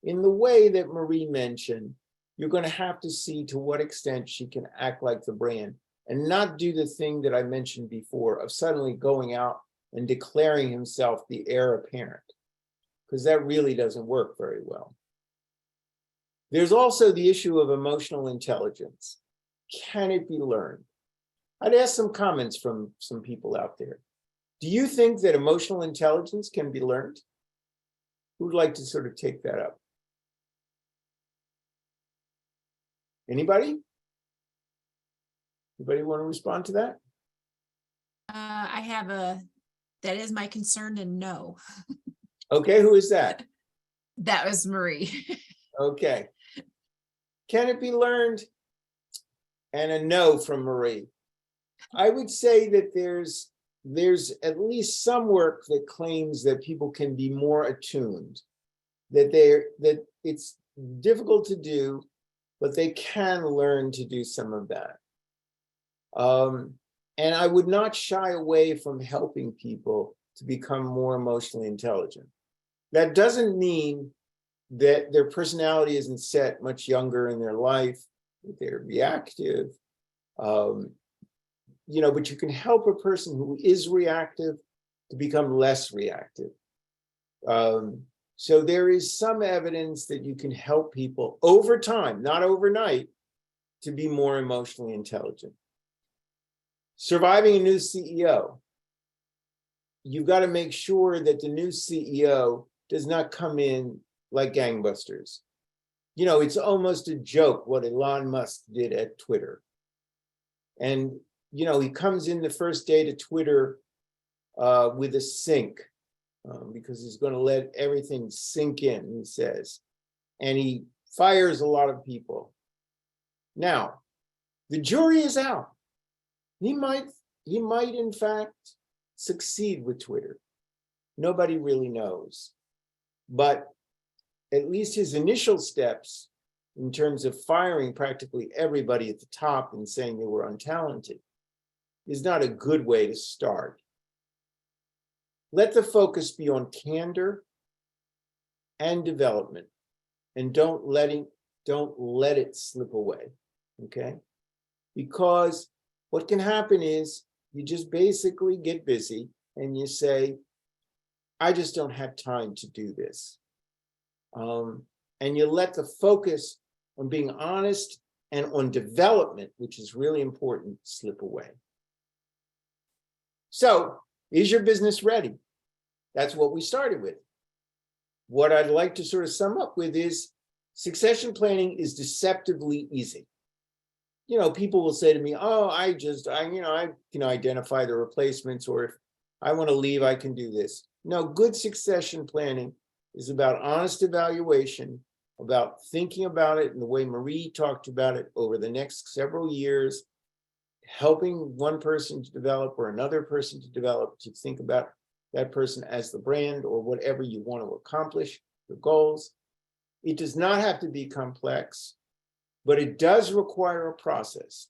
B: In the way that Marie mentioned, you're going to have to see to what extent she can act like the brand and not do the thing that I mentioned before of suddenly going out and declaring himself the heir apparent, because that really doesn't work very well. There's also the issue of emotional intelligence. Can it be learned? I'd ask some comments from some people out there. Do you think that emotional intelligence can be learned? Who'd like to sort of take that up? Anybody? Anybody want to respond to that?
A: That is my concern and no.
B: Okay, who is that?
A: That was Marie.
B: Okay. Can it be learned? And a no from Marie. I would say that there's at least some work that claims that people can be more attuned, that it's difficult to do, but they can learn to do some of that. And I would not shy away from helping people to become more emotionally intelligent. That doesn't mean that their personality isn't set much younger in their life, that they're reactive, but you can help a person who is reactive to become less reactive. So there is some evidence that you can help people over time, not overnight, to be more emotionally intelligent. Surviving a new CEO. You've got to make sure that the new CEO does not come in like gangbusters. It's almost a joke what Elon Musk did at Twitter. And, he comes in the first day to Twitter with a sink because he's going to let everything sink in, he says. And he fires a lot of people. Now, the jury is out. He might in fact succeed with Twitter. Nobody really knows. But at least his initial steps in terms of firing practically everybody at the top and saying they were untalented is not a good way to start. Let the focus be on candor and development, and don't let it slip away, okay? Because what can happen is you just basically get busy and you say, I just don't have time to do this. And you let the focus on being honest and on development, which is really important, slip away. So, is your business ready? That's what we started with. What I'd like to sort of sum up with is succession planning is deceptively easy. You know, people will say to me, oh, I can identify the replacements, or if I want to leave, I can do this. No, good succession planning is about honest evaluation, about thinking about it in the way Marie talked about it over the next several years, helping one person to develop or another person to develop, to think about that person as the brand or whatever you want to accomplish, the goals. It does not have to be complex, but it does require a process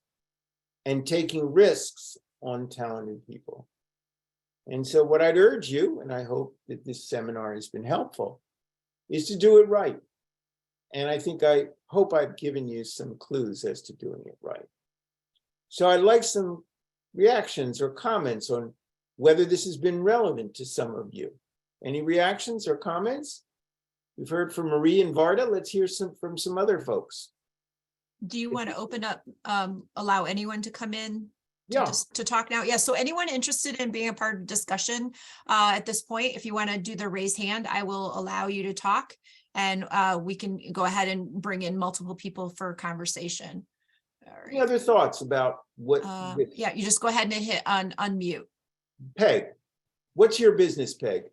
B: and taking risks on talented people. And so what I'd urge you, and I hope that this seminar has been helpful, is to do it right. And I hope I've given you some clues as to doing it right. So I'd like some reactions or comments on whether this has been relevant to some of you. Any reactions or comments? We've heard from Marie and Varda. Let's hear from some other folks.
A: Do you want to open up, allow anyone to come in
B: Yeah.
A: to talk now? Yeah, so anyone interested in being a part of the discussion at this point, if you want to do the raise hand, I will allow you to talk, and we can go ahead and bring in multiple people for conversation. All right.
B: Any other thoughts about what?
A: Yeah, you just go ahead and hit on unmute.
B: Peg, what's your business, Peg?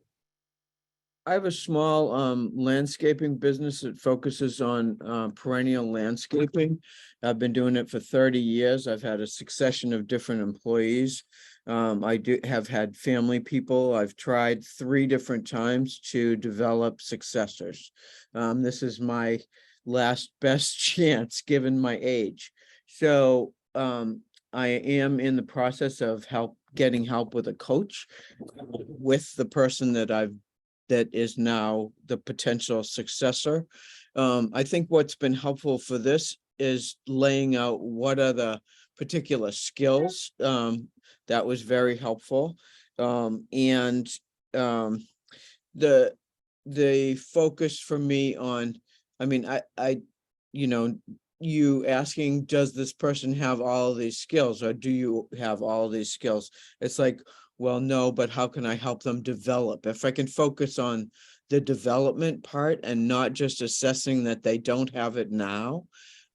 F: I have a small landscaping business that focuses on perennial landscaping. I've been doing it for 30 years. I've had a succession of different employees. I have had family people. I've tried 3 different times to develop successors. This is my last best chance given my age. So I am in the process of getting help with a coach with the person that is now the potential successor. I think what's been helpful for this is laying out what are the particular skills. That was very helpful. And the focus for me on, I mean, you asking, does this person have all of these skills, or do you have all of these skills? It's like, well, no, but how can I help them develop? If I can focus on the development part and not just assessing that they don't have it now,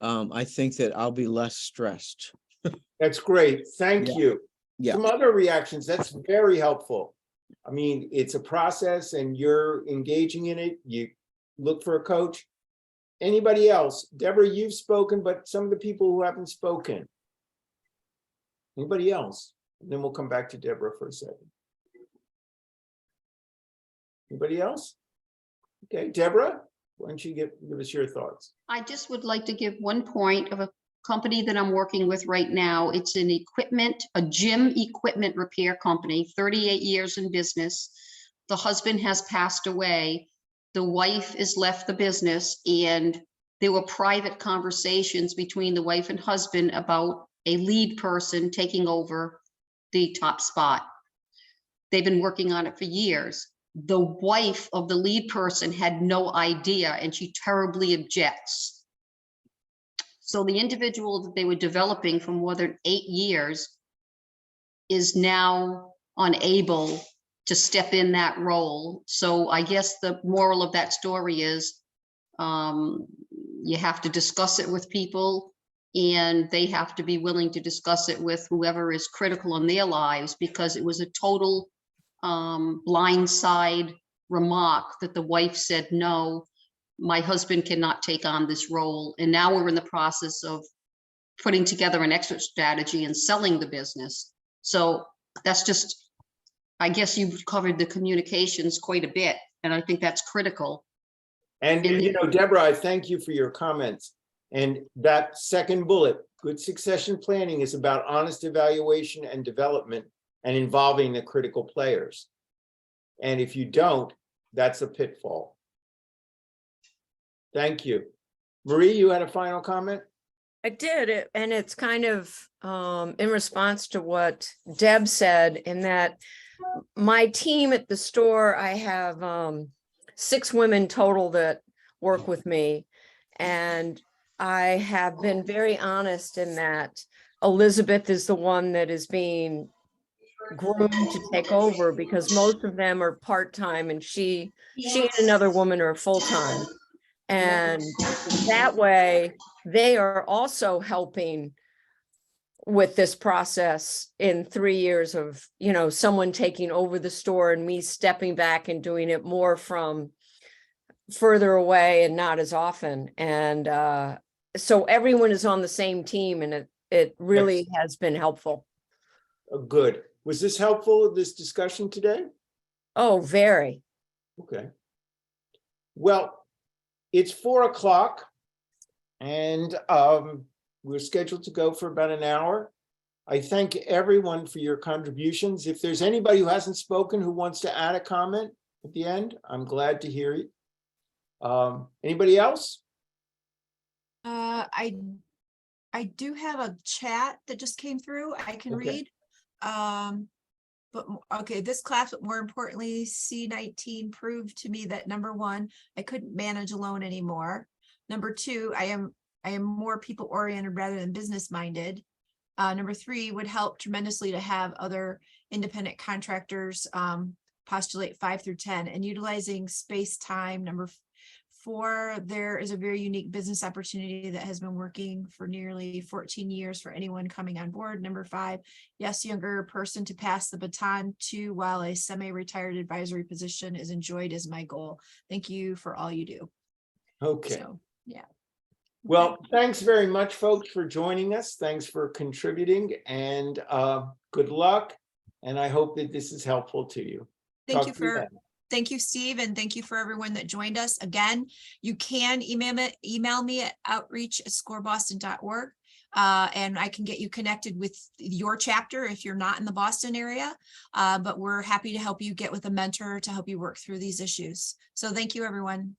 F: I think that I'll be less stressed.
B: That's great. Thank you.
F: Yeah.
B: Some other reactions. That's very helpful. I mean, it's a process and you're engaging in it. You look for a coach. Anybody else? Deborah, you've spoken, but some of the people who haven't spoken. Anybody else? And then we'll come back to Deborah for a second. Anybody else? Okay, Deborah, why don't you give us your thoughts?
G: I just would like to give one point of a company that I'm working with right now. It's a gym equipment repair company, 38 years in business. The husband has passed away. The wife has left the business, and there were private conversations between the wife and husband about a lead person taking over the top spot. They've been working on it for years. The wife of the lead person had no idea, and she terribly objects. So the individual that they were developing for more than 8 years is now unable to step in that role. So I guess the moral of that story is you have to discuss it with people, and they have to be willing to discuss it with whoever is critical in their lives, because it was a total blindside remark that the wife said, no, my husband cannot take on this role. And now we're in the process of putting together an exit strategy and selling the business. So that's just, I guess you've covered the communications quite a bit, and I think that's critical.
B: And you know, Deborah, I thank you for your comments. And that second bullet, Good succession planning is about honest evaluation and development and involving the critical players. And if you don't, that's a pitfall. Thank you. Marie, you had a final comment?
H: I did it, and it's kind of in response to what Deb said, in that my team at the store, I have 6 women total that work with me. And I have been very honest in that Elizabeth is the one that is being groomed to take over, because most of them are part-time and she and another woman are full-time. And that way they are also helping with this process in 3 years of, you know, someone taking over the store and me stepping back and doing it more from further away and not as often. And so everyone is on the same team, and it really has been helpful.
B: Good. Was this helpful, this discussion today?
H: Oh, very.
B: Okay. Well, it's 4 o'clock and we're scheduled to go for about an hour. I thank everyone for your contributions. If there's anybody who hasn't spoken who wants to add a comment at the end, I'm glad to hear it. Anybody else?
A: I do have a chat that just came through. I can
B: Okay.
A: read. But okay, this class, but more importantly, C19 proved to me that number 1, I couldn't manage alone anymore. Number 2, I am more people oriented rather than business minded. Number 3, would help tremendously to have other independent contractors postulate 5 through 10, and utilizing space time. Number 4, there is a very unique business opportunity that has been working for nearly 14 years for anyone coming on board. Number 5, yes, younger person to pass the baton to while a semi-retired advisory position is enjoyed is my goal. Thank you for all you do.
B: Okay.
A: So, yeah.
B: Well, thanks very much, folks, for joining us. Thanks for contributing, and good luck. And I hope that this is helpful to you.
A: Thank
B: Talk
A: you
B: to you
A: for,
B: then.
A: thank you, Steve, and thank you for everyone that joined us. Again, you can email me at outreach@scoreboston.org. And I can get you connected with your chapter if you're not in the Boston area. But we're happy to help you get with a mentor to help you work through these issues. So thank you, everyone.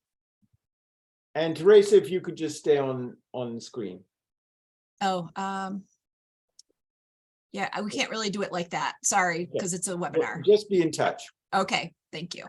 B: And Teresa, if you could just stay on the screen.
A: Oh, yeah, we can't really do it like that. Sorry, because it's a webinar.
B: Just be in touch.
A: Okay, thank you.